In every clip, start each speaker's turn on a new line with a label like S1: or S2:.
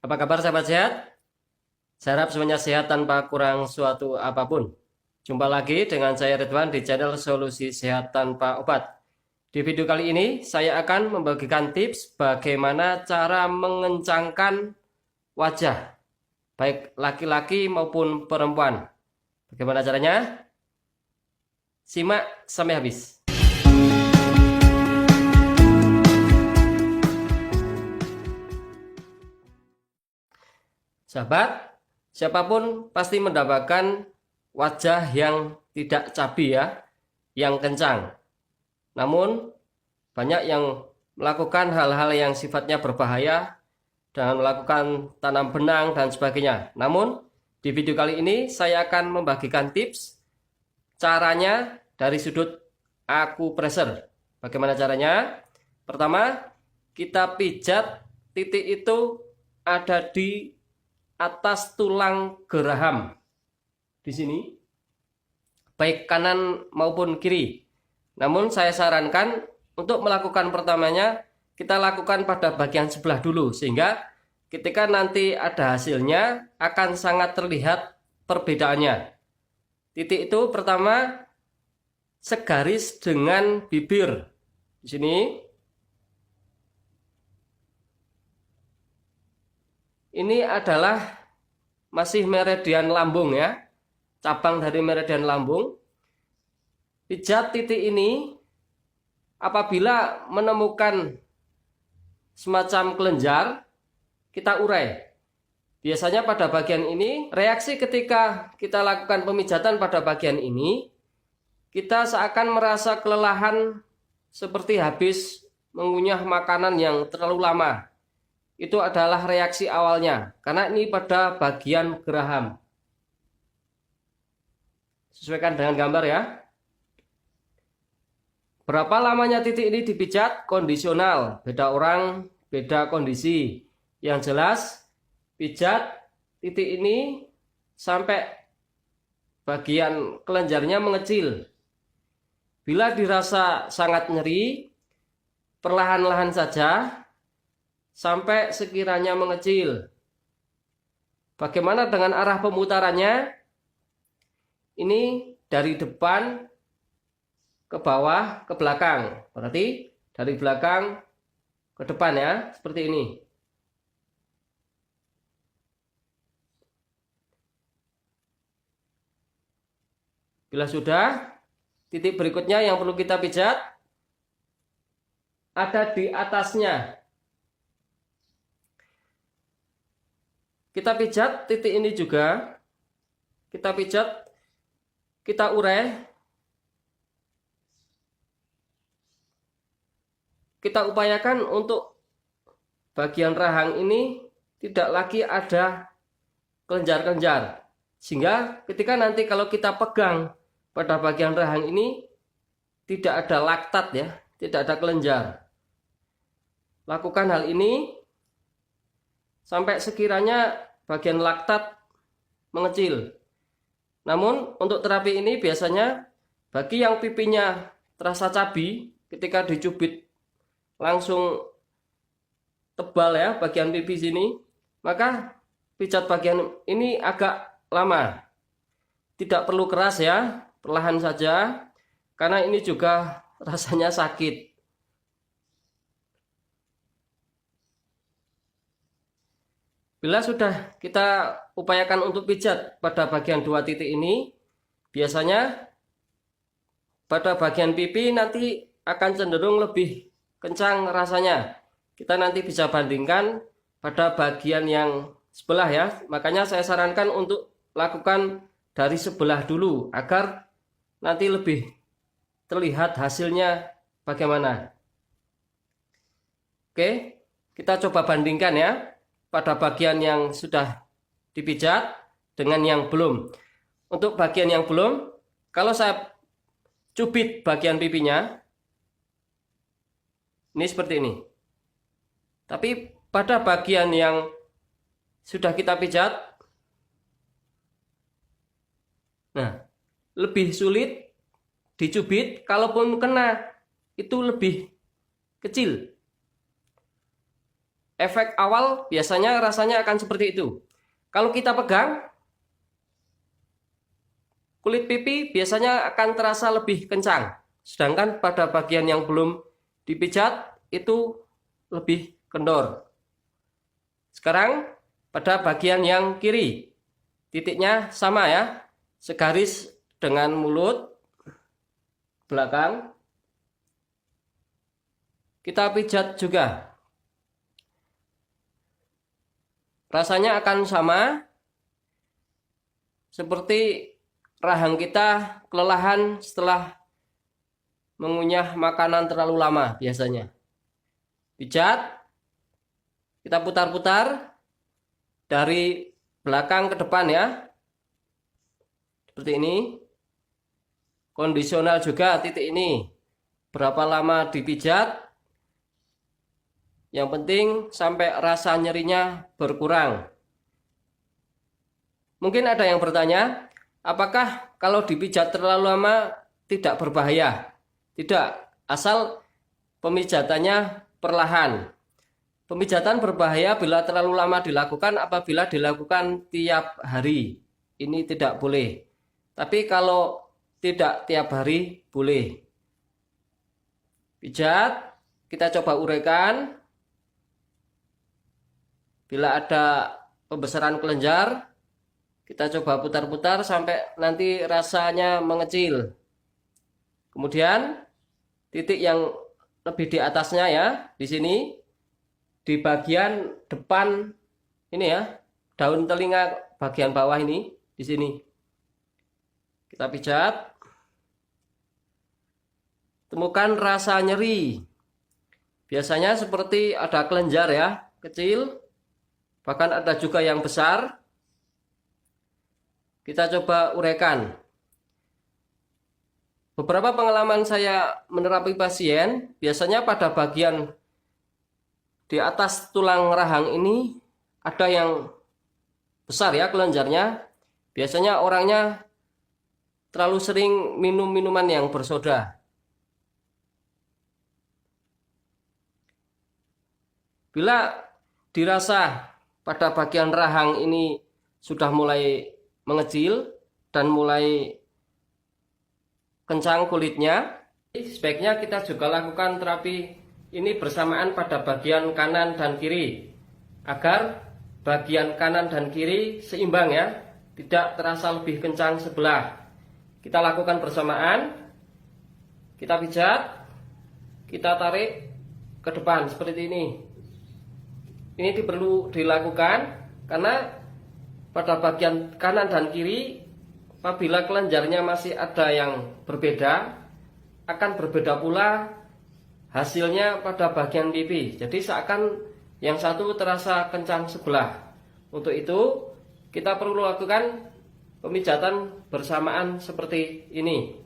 S1: Apa kabar sahabat sehat? Saya harap semuanya sehat tanpa kurang suatu apapun. Jumpa lagi dengan saya Ridwan di channel Solusi Sehat Tanpa Obat. Di video kali ini saya akan membagikan tips bagaimana cara mengencangkan wajah, baik laki-laki maupun perempuan. Bagaimana caranya? Simak sampai habis. Sahabat, siapapun pasti mendapatkan wajah yang tidak cabi ya, yang kencang. Namun banyak yang melakukan hal-hal yang sifatnya berbahaya dengan melakukan tanam benang dan sebagainya. Namun di video kali ini saya akan membagikan tips caranya dari sudut akupressure. Bagaimana caranya? Pertama, kita pijat titik itu ada di atas tulang geraham di sini, baik kanan maupun kiri. Namun saya sarankan untuk melakukan pertamanya kita lakukan pada bagian sebelah dulu, sehingga ketika nanti ada hasilnya akan sangat terlihat perbedaannya. Titik itu pertama segaris dengan bibir di sini. Ini adalah masih meridian lambung ya, cabang dari meridian lambung. Pijat titik ini apabila menemukan semacam kelenjar, kita urai. Biasanya pada bagian ini, reaksi ketika kita lakukan pemijatan pada bagian ini, kita seakan merasa kelelahan seperti habis mengunyah makanan yang terlalu lama. Itu adalah reaksi awalnya, karena ini pada bagian geraham. Sesuaikan dengan gambar ya. Berapa lamanya titik ini dipijat? Kondisional, beda orang, beda kondisi. Yang jelas, pijat titik ini sampai bagian kelenjarnya mengecil. Bila dirasa sangat nyeri, perlahan-lahan saja sampai sekiranya mengecil. Bagaimana dengan arah pemutarannya? Ini dari depan ke bawah ke belakang. Berarti dari belakang ke depan ya, seperti ini. Bila sudah, titik berikutnya yang perlu kita pijat ada di atasnya. Kita pijat titik ini juga, kita pijat, kita urai, kita upayakan untuk bagian rahang ini tidak lagi ada kelenjar-kelenjar, sehingga ketika nanti kalau kita pegang pada bagian rahang ini tidak ada laktat ya, tidak ada kelenjar. Lakukan hal ini sampai sekiranya bagian laktat mengecil. Namun untuk terapi ini biasanya bagi yang pipinya terasa cabi, ketika dicubit langsung tebal ya bagian pipi sini, maka pijat bagian ini agak lama. Tidak perlu keras ya, perlahan saja, karena ini juga rasanya sakit. Bila sudah kita upayakan untuk pijat pada bagian dua titik ini, biasanya pada bagian pipi nanti akan cenderung lebih kencang rasanya. Kita nanti bisa bandingkan pada bagian yang sebelah ya. Makanya saya sarankan untuk lakukan dari sebelah dulu agar nanti lebih terlihat hasilnya bagaimana. Oke, kita coba bandingkan ya. Pada bagian yang sudah dipijat dengan yang belum. Untuk bagian yang belum, kalau saya cubit bagian pipinya, ini seperti ini. Tapi pada bagian yang sudah kita pijat, nah, lebih sulit dicubit, kalaupun kena, itu lebih kecil. efek awal biasanya rasanya akan seperti itu. Kalau kita pegang, kulit pipi biasanya akan terasa lebih kencang. Sedangkan pada bagian yang belum dipijat itu lebih kendor. Sekarang pada bagian yang kiri, titiknya sama ya, segaris dengan mulut belakang. Kita pijat juga. Rasanya akan sama seperti rahang kita kelelahan setelah mengunyah makanan terlalu lama biasanya. Pijat, kita putar-putar dari belakang ke depan ya. Seperti ini. Kondisional juga titik ini. Berapa lama dipijat? Yang penting sampai rasa nyerinya berkurang. Mungkin ada yang bertanya, apakah kalau dipijat terlalu lama tidak berbahaya? Tidak, asal pemijatannya perlahan. Pemijatan berbahaya bila terlalu lama dilakukan apabila dilakukan tiap hari. Ini tidak boleh. Tapi kalau tidak tiap hari, boleh. Pijat, kita coba uraikan. Bila ada pembesaran kelenjar, kita coba putar-putar sampai nanti rasanya mengecil. Kemudian titik yang lebih di atasnya ya, di sini, di bagian depan ini ya, daun telinga bagian bawah ini, di sini. Kita pijat. Temukan rasa nyeri. Biasanya seperti ada kelenjar ya, kecil. Bahkan ada juga yang besar. Kita coba uraikan. Beberapa pengalaman saya menerapi pasien, biasanya pada bagian di atas tulang rahang ini ada yang besar ya kelenjarnya. Biasanya orangnya terlalu sering minum minuman yang bersoda. Bila dirasa pada bagian rahang ini sudah mulai mengecil dan mulai kencang kulitnya, sebaiknya kita juga lakukan terapi ini bersamaan pada bagian kanan dan kiri agar bagian kanan dan kiri seimbang ya, tidak terasa lebih kencang sebelah. Kita lakukan bersamaan, kita pijat, kita tarik ke depan seperti ini. Ini perlu dilakukan karena pada bagian kanan dan kiri apabila kelenjarnya masih ada yang berbeda, akan berbeda pula hasilnya pada bagian pipi. Jadi seakan yang satu terasa kencang sebelah. Untuk itu kita perlu lakukan pemijatan bersamaan seperti ini.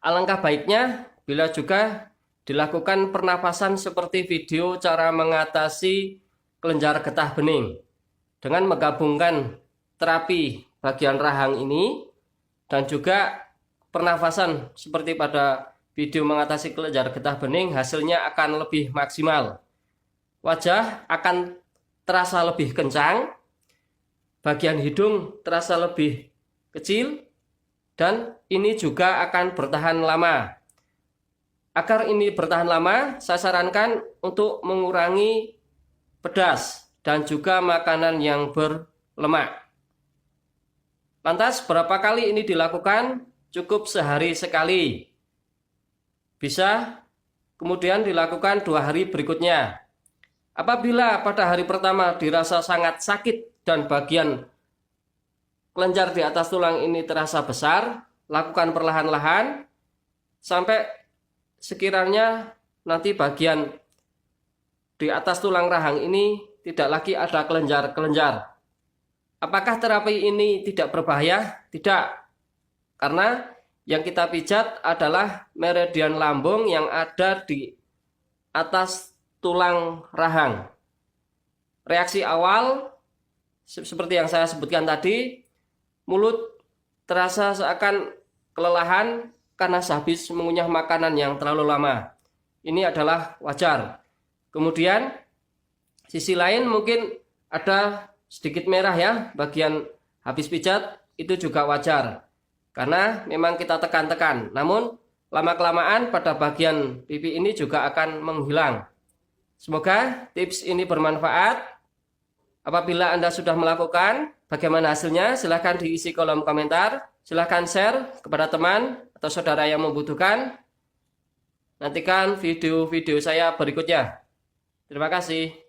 S1: Alangkah baiknya bila juga dilakukan pernafasan seperti video cara mengatasi kelenjar getah bening dengan menggabungkan terapi bagian rahang ini dan juga pernafasan seperti pada video mengatasi kelenjar getah bening, hasilnya akan lebih maksimal. Wajah akan terasa lebih kencang, bagian hidung terasa lebih kecil, dan ini juga akan bertahan lama. Agar ini bertahan lama, saya sarankan untuk mengurangi pedas dan juga makanan yang berlemak. Lantas berapa kali ini dilakukan? Cukup sehari sekali. Bisa kemudian dilakukan 2 hari berikutnya. Apabila pada hari pertama dirasa sangat sakit dan bagian kelenjar di atas tulang ini terasa besar, lakukan perlahan-lahan sampai sekiranya nanti bagian di atas tulang rahang ini tidak lagi ada kelenjar-kelenjar. Apakah terapi ini tidak berbahaya? Tidak. Karena yang kita pijat adalah meridian lambung yang ada di atas tulang rahang. Reaksi awal seperti yang saya sebutkan tadi, mulut terasa seakan kelelahan karena sehabis mengunyah makanan yang terlalu lama. ini adalah wajar. Kemudian sisi lain mungkin ada sedikit merah ya, bagian habis pijat itu juga wajar. Karena memang kita tekan-tekan. Namun lama-kelamaan pada bagian pipi ini juga akan menghilang. Semoga tips ini bermanfaat. Apabila Anda sudah melakukan, bagaimana hasilnya? Silahkan diisi kolom komentar. Silahkan share kepada teman atau saudara yang membutuhkan. Nantikan video-video saya berikutnya. Terima kasih.